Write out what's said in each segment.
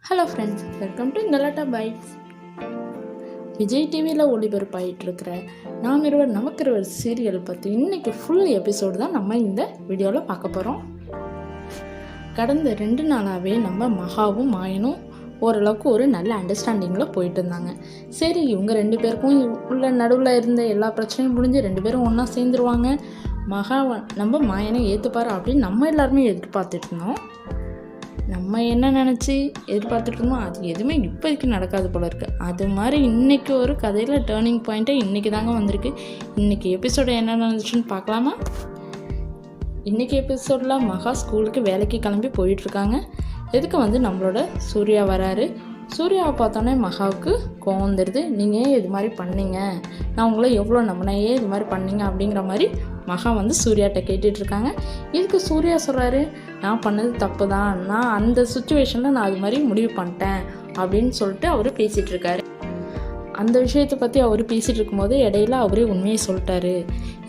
Hello friends, welcome to கலாட்டா bytes. Vijay டிவியில் ஒளிபரப்பாயிட்டிருக்கிற நாம் இருவர் நமக்கிருவர் சீரியல் பற்றி இன்றைக்கி ஃபுல் எபிசோடு தான் நம்ம இந்த வீடியோவில் பார்க்க போகிறோம். கடந்த 2 நாளாகவே நம்ம மகாவும் மாயனும் ஓரளவுக்கு ஒரு நல்ல அண்டர்ஸ்டாண்டிங்கில் போயிட்டு இருந்தாங்க. சரி, இவங்க 2 பேருக்கும் உள்ள நடுவில் இருந்த எல்லா பிரச்சனையும் முடிஞ்சு 2 பேரும் ஒன்றா சேர்ந்துருவாங்க, மகாவை நம்ம மாயனை ஏற்றுப்பார் அப்படின்னு நம்ம எல்லாருமே எதிர்பார்த்துட்டு இருந்தோம். நம்ம என்ன நினச்சி எதிர்பார்த்துட்டு இருந்தோம், அது எதுவுமே இப்போதைக்கு நடக்காது போல இருக்குது. அது மாதிரி இன்றைக்கி ஒரு கதையில் டேர்னிங் பாயிண்ட்டே இன்றைக்கி தாங்க வந்திருக்கு. இன்றைக்கி எபிசோடு என்ன நடந்துச்சுன்னு பார்க்கலாமா? இன்றைக்கி எபிசோடில் மகா ஸ்கூலுக்கு வேலைக்கு கிளம்பி போயிட்டுருக்காங்க. எதுக்கு நம்மளோட சூர்யா வராரு. சூர்யாவை பார்த்தோன்னே மகாவுக்கு கோவம் வந்துடுது. நீங்கள் ஏன் இது மாதிரி பண்ணீங்க, நான் உங்களை எவ்வளோ நம்பினேன், ஏன் இது மாதிரி பண்ணீங்க அப்படிங்கிற மாதிரி மகா சூர்யாட்ட கேட்டுட்ருக்காங்க. இதுக்கு சூர்யா சொல்கிறாரு, நான் பண்ணது தப்பு தான், நான் அந்த சுச்சுவேஷனில் நான் அது மாதிரி முடிவு பண்ணிட்டேன் அப்படின்னு சொல்லிட்டு அவர் பேசிகிட்ருக்காரு. அந்த விஷயத்தை பற்றி அவர் பேசிகிட்டு இருக்கும்போது இடையில அவரே உண்மையை சொல்லிட்டாரு.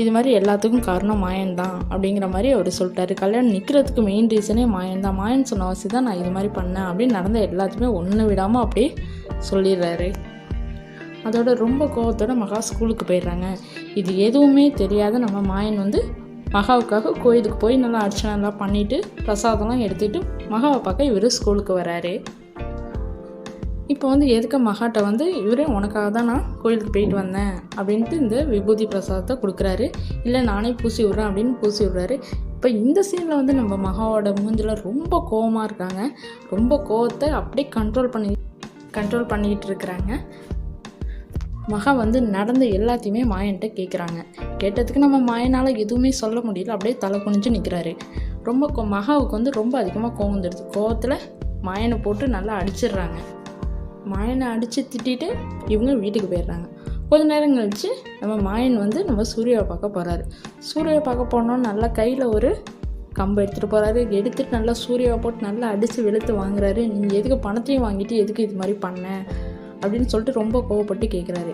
இது மாதிரி எல்லாத்துக்கும் காரணம் மாயன்தான் அப்படிங்கிற மாதிரி அவர் சொல்லிட்டாரு. கல்யாணம் நிற்கிறதுக்கு மெயின் ரீசனே மாயன்தான், மாயன் சொன்ன அவசியம் தான் நான் இது மாதிரி பண்ணேன் அப்படின்னு நடந்த எல்லாத்தையுமே ஒன்று விடாமல் அப்படியே சொல்லிடுறாரு. அதோட ரொம்ப கோவத்தோட மகா ஸ்கூலுக்கு போயிடுறாங்க. இது எதுவுமே தெரியாத நம்ம மாயன் மகாவுக்காக கோயிலுக்கு போய் நல்லா அர்ச்சனைலாம் பண்ணிவிட்டு பிரசாதம்லாம் எடுத்துகிட்டு மகாவை பார்க்க இவர் ஸ்கூலுக்கு வராரு. இப்போ எதுக்கு மகாட்ட இவரே உனக்காக தான் நான் கோயிலுக்கு போயிட்டு வந்தேன் அப்படின்ட்டு இந்த விபூதி பிரசாதத்தை கொடுக்குறாரு. இல்லை நானே பூசி விட்றேன் அப்படின்னு பூசி விட்றாரு. இப்போ இந்த சீனில் நம்ம மகாவோட மூஞ்சில் ரொம்ப கோவமாக இருக்காங்க. ரொம்ப கோவத்தை அப்படியே கண்ட்ரோல் பண்ணிக்கிட்டு இருக்கிறாங்க. மகா நடந்த எல்லாத்தையுமே மாயன்கிட்ட கேட்குறாங்க. கேட்டதுக்கு நம்ம மாயனால் எதுவுமே சொல்ல முடியல, அப்படியே தலை குனிஞ்சு நிற்கிறாரு. ரொம்ப மகாவுக்கு ரொம்ப அதிகமாக கோவம் வந்துடுது. கோவத்தில் மாயனை போட்டு நல்லா அடிச்சிடுறாங்க. மாயனை அடித்து திட்டிட்டு இவங்க வீட்டுக்கு போயிடுறாங்க. கொஞ்ச நேரம் கழிச்சு நம்ம மாயன் நம்ம சூர்யாவை பார்க்க போகிறாரு. சூர்யாவை பார்க்க போனோன்னு நல்லா கையில் ஒரு கம்பை எடுத்துகிட்டு போகிறாரு. எடுத்துகிட்டு நல்லா சூர்யாவை போட்டு நல்லா அடித்து வெளுத்து வாங்குறாரு. நீங்கள் எதுக்கு பணத்தையும் வாங்கிட்டு எதுக்கு இது மாதிரி பண்ண அப்படின்னு சொல்லிட்டு ரொம்ப கோவப்பட்டு கேட்குறாரு.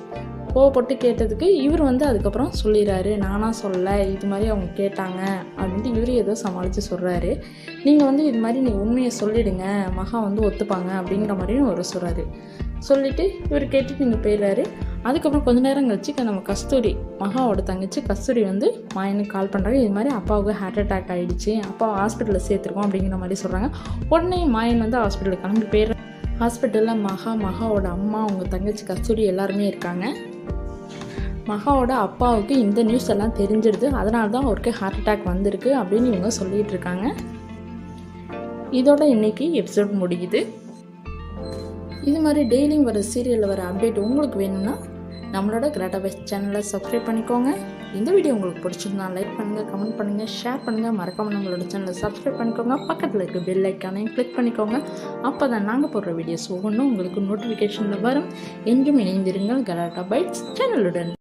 கோவப்பட்டு கேட்டதுக்கு இவர் அதுக்கப்புறம் சொல்லிடுறாரு, நானாக சொல்ல, இது மாதிரி அவங்க கேட்டாங்க அப்படின்ட்டு இவர் ஏதோ சமாளித்து சொல்கிறாரு. நீங்கள் இது மாதிரி நீங்கள் உண்மையை சொல்லிவிடுங்க, மகா ஒத்துப்பாங்க அப்படிங்கிற மாதிரியும் அவர் சொல்கிறாரு. சொல்லிவிட்டு இவர் கேட்டுட்டு நீங்கள் போயிடுறாரு. அதுக்கப்புறம் கொஞ்ச நேரம் கழிச்சு நம்ம கஸ்தூரி, மகாவோட தங்கச்சி கஸ்தூரி மாயனுக்கு கால் பண்ணுறாங்க. இது மாதிரி அப்பாவுக்கு ஹார்ட் அட்டாக் ஆகிடுச்சு, அப்பா ஹாஸ்பிட்டலில் சேர்த்துருக்கோம் அப்படிங்கிற மாதிரி சொல்கிறாங்க. உடனே மாயன் ஹாஸ்பிட்டலுக்கு கிளம்பி போயிடுறாங்க. ஹாஸ்பிட்டலில் மகாவோட அம்மா, அவங்க தங்கச்சி கஸ்தூரி எல்லாருமே இருக்காங்க. மகாவோட அப்பாவுக்கு இந்த நியூஸ் எல்லாம் தெரிஞ்சிடுது. அதனால தான் அவருக்கு ஹார்ட் அட்டாக் வந்திருக்கு அப்படின்னு இவங்க சொல்லிகிட்டு இருக்காங்க. இதோட இன்றைக்கி எபிசோட் முடியுது. இது மாதிரி டெய்லியும் வர சீரியலில் வர அப்டேட் உங்களுக்கு வேணும்னா நம்மளோட கலாட்டா பைட்ஸ் சேனலை சப்ஸ்கிரைப் பண்ணிக்கோங்க. இந்த வீடியோ உங்களுக்கு பிடிச்சிருந்தா லைக் பண்ணுங்கள், கமெண்ட் பண்ணுங்கள், ஷேர் பண்ணுங்கள். மறக்காமல் நம்மளோட சேனலை சப்ஸ்கிரைப் பண்ணிக்கோங்க. பக்கத்தில் இருக்க பெல் ஐக்கானையும் கிளிக் பண்ணிக்கோங்க. அப்போ தான் நாங்கள் போடுற வீடியோஸ் ஒவ்வொன்றும் உங்களுக்கு நோட்டிஃபிகேஷனில் வரும். எங்கும் இணைந்திருங்கள் கலாட்டா பைட்ஸ் சேனலுடன்.